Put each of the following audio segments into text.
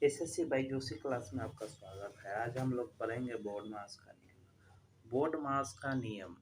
SSC बाईजूसी class में आपका स्वागत है। आज हम लोग पढ़ेंगे बोर्ड मास का नियम। बोर्ड मास का नियम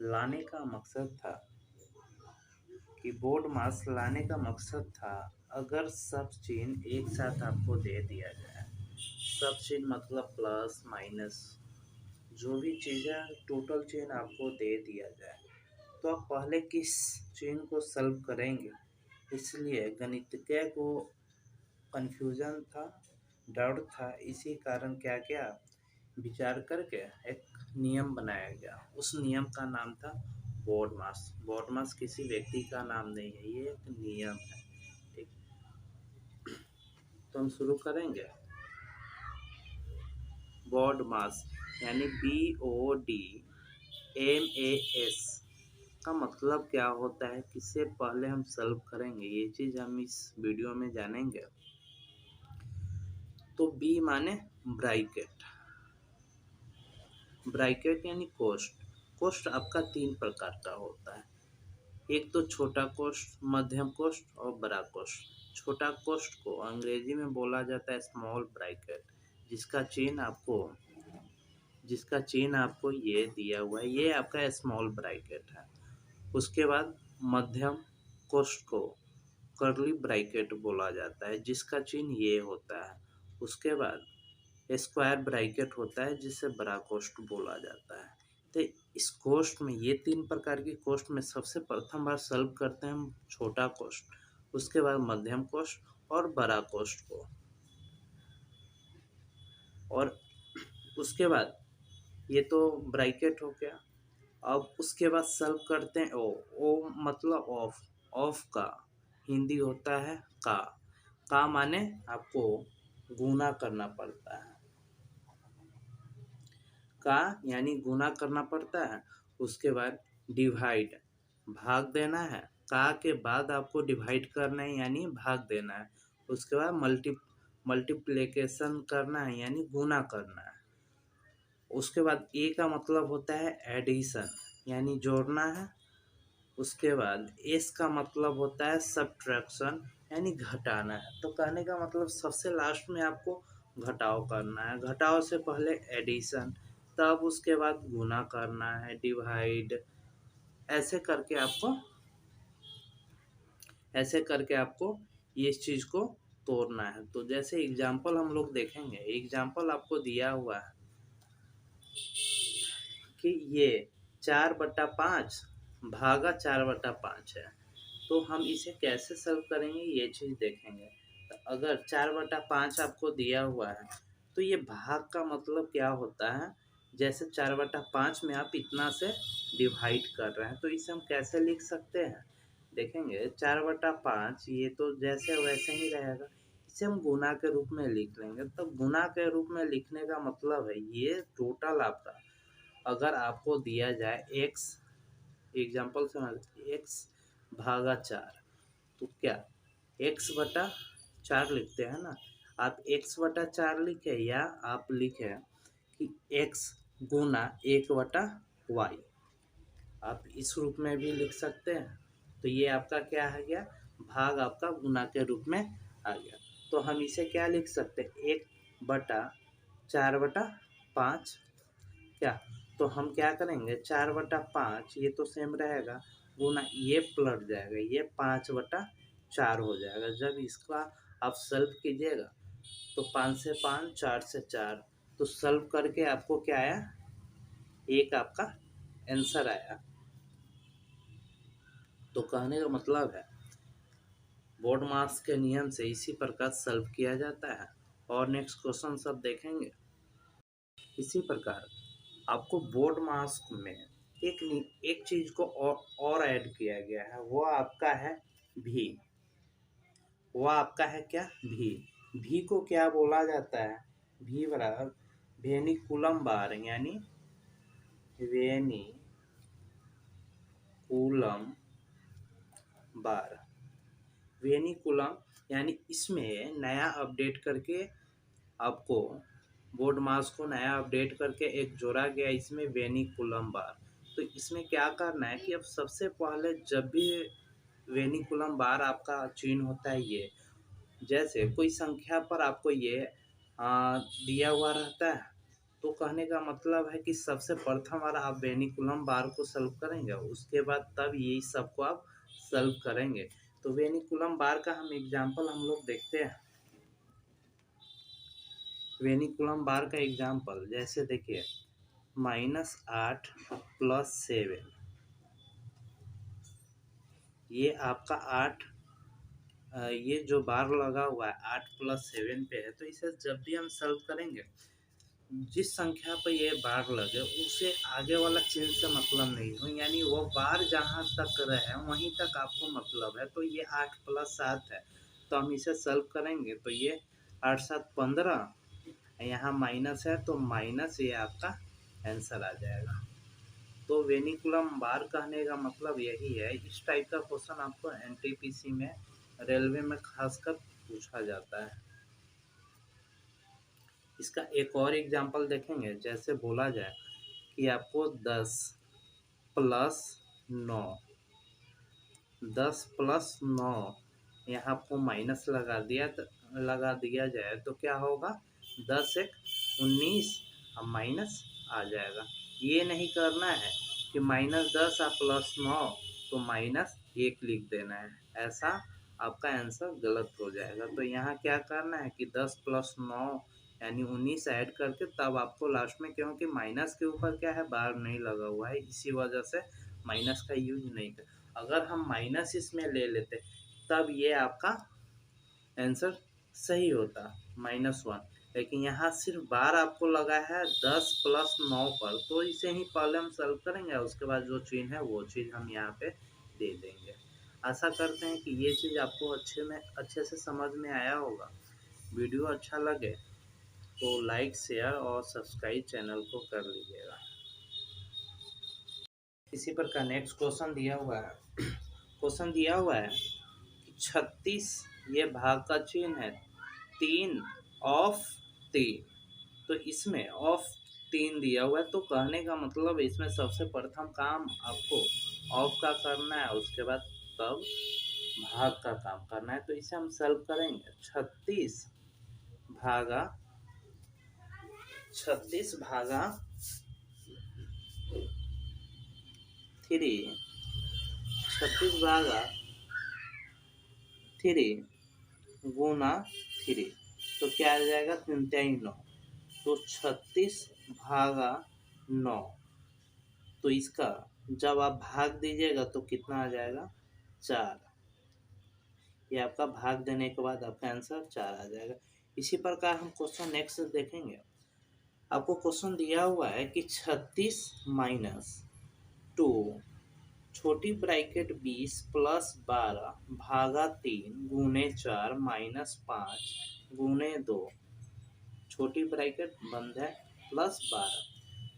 लाने का मकसद था कि बोर्ड मास लाने का मकसद था अगर सब चिन्ह एक साथ आपको दे दिया जाए, सब चिन्ह मतलब प्लस माइनस जो भी चीज़ें टोटल चिन्ह आपको दे दिया जाए, तो आप पहले किस चिन्ह को सॉल्व करेंगे। इसलिए गणितज्ञ को कन्फ्यूजन था, डाउट था। इसी कारण क्या किया, विचार करके एक नियम बनाया गया। उस नियम का नाम था बोर्ड मास। बोर्ड मास किसी व्यक्ति का नाम नहीं है, ये एक नियम है। ठीक, तो हम शुरू करेंगे। बोर्ड मास यानी BODMAS का मतलब क्या होता है, किससे पहले हम सॉल्व करेंगे, ये चीज़ हम इस वीडियो में जानेंगे। तो बी माने ब्रैकेट। ब्रैकेट यानी कोष्ठ। कोष्ठ आपका 3 प्रकार का होता है। एक तो छोटा कोष्ठ, मध्यम कोष्ठ और बड़ा कोष्ठ। छोटा कोष्ठ को अंग्रेजी में बोला जाता है स्मॉल ब्रैकेट, जिसका चिन्ह आपको ये दिया हुआ है, ये आपका स्मॉल ब्रैकेट है। उसके बाद मध्यम कोष्ठ को कर्ली ब्रैकेट बोला जाता है, जिसका चिन्ह ये होता है। उसके बाद स्क्वायर ब्रैकेट होता है, जिसे बड़ा कोष्ठ बोला जाता है। तो इस कोष्ठ में, ये 3 प्रकार की कोष्ठ में सबसे प्रथम बार सॉल्व करते हैं हम छोटा कोष्ठ, उसके बाद मध्यम कोष्ठ और बड़ा कोष्ठ को। और उसके बाद ये तो ब्रैकेट हो गया। अब उसके बाद सॉल्व करते हैं ओ मतलब ऑफ। ऑफ का हिंदी होता है का माने आपको गुना करना पड़ता है। का यानी गुना करना पड़ता है। उसके बाद डिवाइड, भाग देना है। का के बाद आपको डिवाइड करना है यानी भाग देना है। उसके बाद मल्टीप्लिकेशन करना है यानी गुना करना है। उसके बाद ए का मतलब होता है एडिशन यानी जोड़ना है। उसके बाद एस का मतलब होता है सब्ट्रैक्शन यानी घटाना है। तो कहने का मतलब सबसे लास्ट में आपको घटाव करना है, घटाव से पहले एडिशन, तब उसके बाद गुना करना है, डिवाइड। ऐसे करके आपको ये चीज़ को तोड़ना है। तो जैसे एग्जाम्पल हम लोग देखेंगे, एग्जाम्पल आपको दिया हुआ है कि ये 4/5 भागा 4/5 है। तो हम इसे कैसे सॉल्व करेंगे ये चीज़ देखेंगे। तो अगर 4/5 आपको दिया हुआ है, तो ये भाग का मतलब क्या होता है, जैसे 4/5 में आप इतना से डिवाइड कर रहे हैं, तो इसे हम कैसे लिख सकते हैं देखेंगे। 4/5 ये तो जैसे वैसे ही रहेगा, इसे हम गुना के रूप में लिख लेंगे। तो गुना के रूप में लिखने का मतलब है ये टोटल आपका, अगर आपको दिया जाए x, एग्जाम्पल समझ, x भागा 4, तो क्या x/4 लिखते हैं ना। आप x/4 लिखे या आप लिखे कि x गुना 1/y, आप इस रूप में भी लिख सकते हैं। तो ये आपका क्या आ गया, भाग आपका गुना के रूप में आ गया। तो हम इसे क्या लिख सकते हैं, 1/4/5 क्या। तो हम क्या करेंगे, 4/5 ये तो सेम रहेगा, गुना ये पलट जाएगा, ये 5/4 हो जाएगा। जब इसका आप सॉल्व कीजिएगा तो 5 से 5, 4 से 4, तो सॉल्व करके आपको क्या आया, एक आपका आंसर आया। तो कहने का मतलब है बोर्ड मास के नियम से इसी प्रकार सॉल्व किया जाता है। और नेक्स्ट क्वेश्चन सब देखेंगे। इसी प्रकार आपको बोर्ड मास में एक चीज को और ऐड किया गया है, वो आपका है भी। वो आपका है क्या, भी को क्या बोला जाता है, भी बराबर वेनिकुलम बार यानी वेनिकुलम बार। वेनिकुलम यानी इसमें नया अपडेट करके आपको बोर्ड मास को नया अपडेट करके एक जोड़ा गया इसमें वेनिकुलम बार। तो इसमें क्या करना है कि अब सबसे पहले जब भी वेनिकुलम बार आपका चिन्ह होता है, ये जैसे कोई संख्या पर आपको ये दिया हुआ रहता है, तो कहने का मतलब है कि सबसे प्रथम वाला आप वेनिकुलम बार को सॉल्व करेंगे, उसके बाद तब यही सबको आप सॉल्व करेंगे। तो वेनिकुलम बार का हम एग्जाम्पल हम लोग देखते हैं। वेनिकुलम बार का एग्जाम्पल जैसे देखिए, -8 + 7, ये आपका 8, ये जो बार लगा हुआ है 8 + 7 पे है, तो इसे जब भी हम सॉल्व करेंगे, जिस संख्या पर ये बार लगे उसे आगे वाला चिन्ह से मतलब नहीं हो, यानी वो बार जहाँ तक रहे वहीं तक आपको मतलब है। तो ये 8 + 7 है, तो हम इसे सॉल्व करेंगे तो ये 8 × 7 = 15, यहाँ माइनस है तो माइनस, ये आपका आंसर आ जाएगा। तो वेनिकुलम बार कहने का मतलब यही है। इस टाइप का क्वेश्चन आपको एनटीपीसी में, रेलवे में खासकर पूछा जाता है। इसका एक और एग्जांपल देखेंगे, जैसे बोला जाए कि आपको 10 + 9, 10 + 9, यहाँ आपको माइनस लगा दिया जाए तो क्या होगा, 10 × 1 = 19, अब माइनस आ जाएगा। ये नहीं करना है कि -10 आप +9 तो -1 लिख देना है, ऐसा आपका आंसर गलत हो जाएगा। तो यहाँ क्या करना है कि 10 + 9 यानी 19 ऐड करके तब आपको लास्ट में, क्योंकि माइनस के ऊपर क्या है, बार नहीं लगा हुआ है, इसी वजह से माइनस का यूज नहीं कर। अगर हम माइनस इसमें ले लेते तब ये आपका आंसर सही होता, -1। लेकिन यहाँ सिर्फ बार आपको लगा है 10 + 9 पर, तो इसे ही पहले हम सॉल्व करेंगे, उसके बाद जो चिन्ह है वो चीज़ हम यहाँ पे दे देंगे। आशा करते हैं कि ये चीज़ आपको अच्छे से समझ में आया होगा। वीडियो अच्छा लगे तो लाइक, शेयर और सब्सक्राइब चैनल को कर लीजिएगा। इसी पर का नेक्स्ट क्वेश्चन दिया हुआ है। क्वेश्चन दिया हुआ है कि 36, ये भाग का चिन्ह है, 3/3, तो इसमें ऑफ 3 दिया हुआ है, तो कहने का मतलब इसमें सबसे प्रथम काम आपको ऑफ का करना है, उसके बाद तब भाग का काम करना है। तो इसे हम सॉल्व करेंगे। 36 भागा 3, 36 भागा 3 गुना 3, तो क्या आ जाएगा, 9। तो 36 भागा 9, तो इसका जब आप भाग दीजिएगा तो कितना आ जाएगा, 4। ये आपका भाग देने के बाद आपका आंसर 4 आ जाएगा। इसी प्रकार हम क्वेश्चन नेक्स्ट देखेंगे। आपको क्वेश्चन दिया हुआ है कि 36 - 2, छोटी ब्रैकेट 20 + 12 भागा 3 गुने 4 -5 गुने 2, छोटी ब्रैकेट बंद है, +12।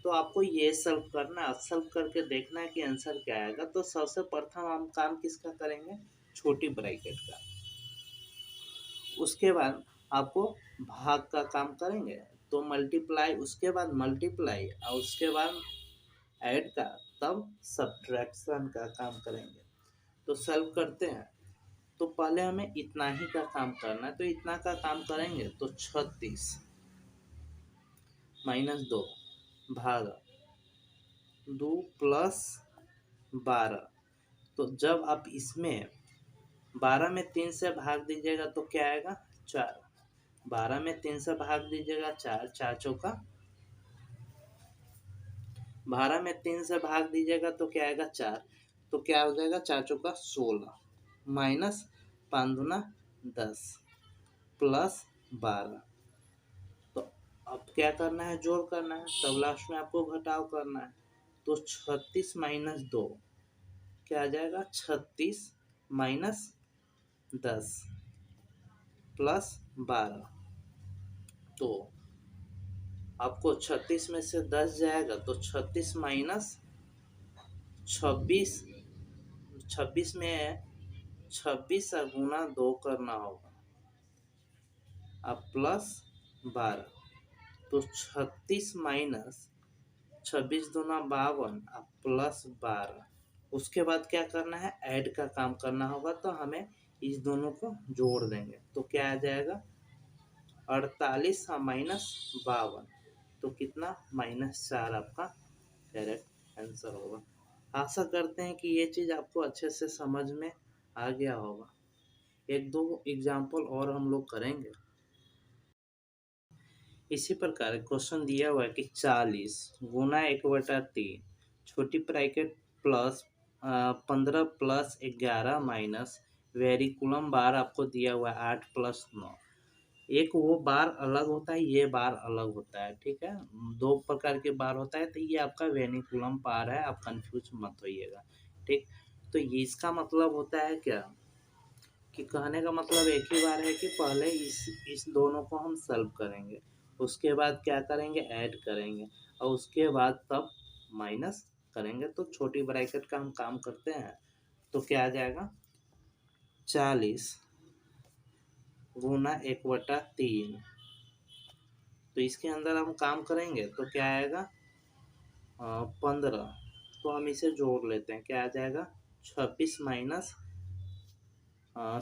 तो आपको ये सॉल्व करना है, सॉल्व करके देखना है कि आंसर क्या आएगा। तो सबसे प्रथम हम काम किसका करेंगे, छोटी ब्रैकेट का। उसके बाद आपको भाग का काम करेंगे, तो मल्टीप्लाई, उसके बाद मल्टीप्लाई और उसके बाद ऐड का, तब सब्ट्रैक्शन का काम करेंगे। तो सॉल्व करते हैं। तो पहले हमें इतना ही का काम करना है, तो इतना का काम करेंगे तो 36 - 2 भागा 2 + 12, तो जब आप इसमें 12 में 3 से भाग दीजिएगा तो क्या आएगा, 4। 12 में 3 से भाग दीजिएगा 4, 4 चौका, 12 में 3 से भाग दीजिएगा तो क्या आएगा, 4। तो क्या हो जाएगा, 4 चौका 16 माइनस 5 दूना 10 प्लस 12। तो अब क्या करना है, जोड़ करना है, तब लास्ट में आपको घटाव करना है। तो 36 - 2 क्या आ जाएगा, 36 - 10 प्लस 12। तो आपको 36 में से 10 जाएगा तो 36 - 26, 26 में 26 गुना 2 करना होगा, अब प्लस 12। तो 36 - 26 दूना 52 अब प्लस 12। उसके बाद क्या करना है, ऐड का काम करना होगा, तो हमें इस दोनों को जोड़ देंगे तो क्या आ जाएगा 48 -52, तो कितना -4 आपका करेक्ट आंसर होगा। आशा करते हैं कि ये चीज़ आपको अच्छे से समझ में आ गया होगा। एक दो एग्जाम्पल और हम लोग करेंगे। इसी प्रकार क्वेश्चन दिया हुआ है कि 40 गुना 1/3 छोटी ब्रैकेट प्लस 15 + 11 माइनस वेरिकुलम बार आपको दिया हुआ है 8 + 9। एक वो बार अलग होता है, ये बार अलग होता है, ठीक है। दो प्रकार के बार होता है, तो ये आपका वेनिकुलम बार है, आप कंफ्यूज मत होइएगा, ठीक। तो ये इसका मतलब होता है क्या कि कहने का मतलब एक ही बार है कि पहले इस दोनों को हम सॉल्व करेंगे, उसके बाद क्या करेंगे ऐड करेंगे, और उसके बाद तब माइनस करेंगे। तो छोटी ब्रैकेट का हम काम करते हैं, तो क्या आ जाएगा 40 गुना 1/3। तो इसके अंदर हम काम करेंगे तो क्या आएगा 15। तो हम इसे जोड़ लेते हैं, क्या आ जाएगा 26 माइनस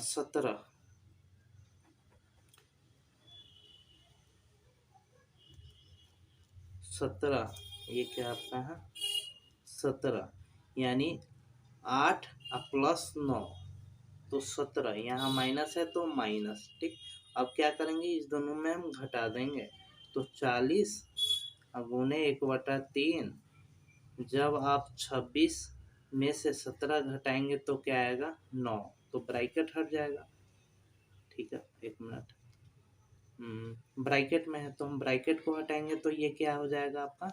17। 17 ये क्या आपका है 17, यानी 8 + 9, तो 17 यहाँ माइनस है तो माइनस, ठीक। अब क्या करेंगे इस दोनों में हम घटा देंगे, तो 40 गुने 1/3। जब आप 26 में से 17 घटाएंगे तो क्या आएगा 9, तो ब्रैकेट हट जाएगा, ठीक है। एक मिनट, ब्रैकेट में है तो हम ब्रैकेट को हटाएंगे तो ये क्या हो जाएगा आपका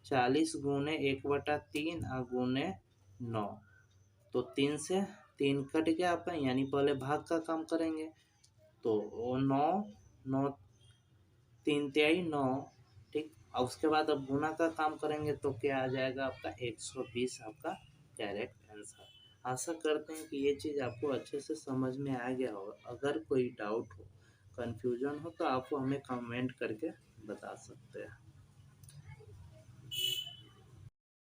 40 गुने 1/3 गुने 9, तो 3 से 3 कट गया आपका, यानी पहले भाग का काम करेंगे, तो 9 9 3 तिहाई 9, ठीक। और उसके बाद अब गुना का काम करेंगे तो क्या आ जाएगा आपका 120 आपका करेक्ट आंसर। आशा करते हैं कि ये चीज़ आपको अच्छे से समझ में आ गया होगा। अगर कोई डाउट हो, कन्फ्यूजन हो, तो आप हमें कमेंट करके बता सकते हैं।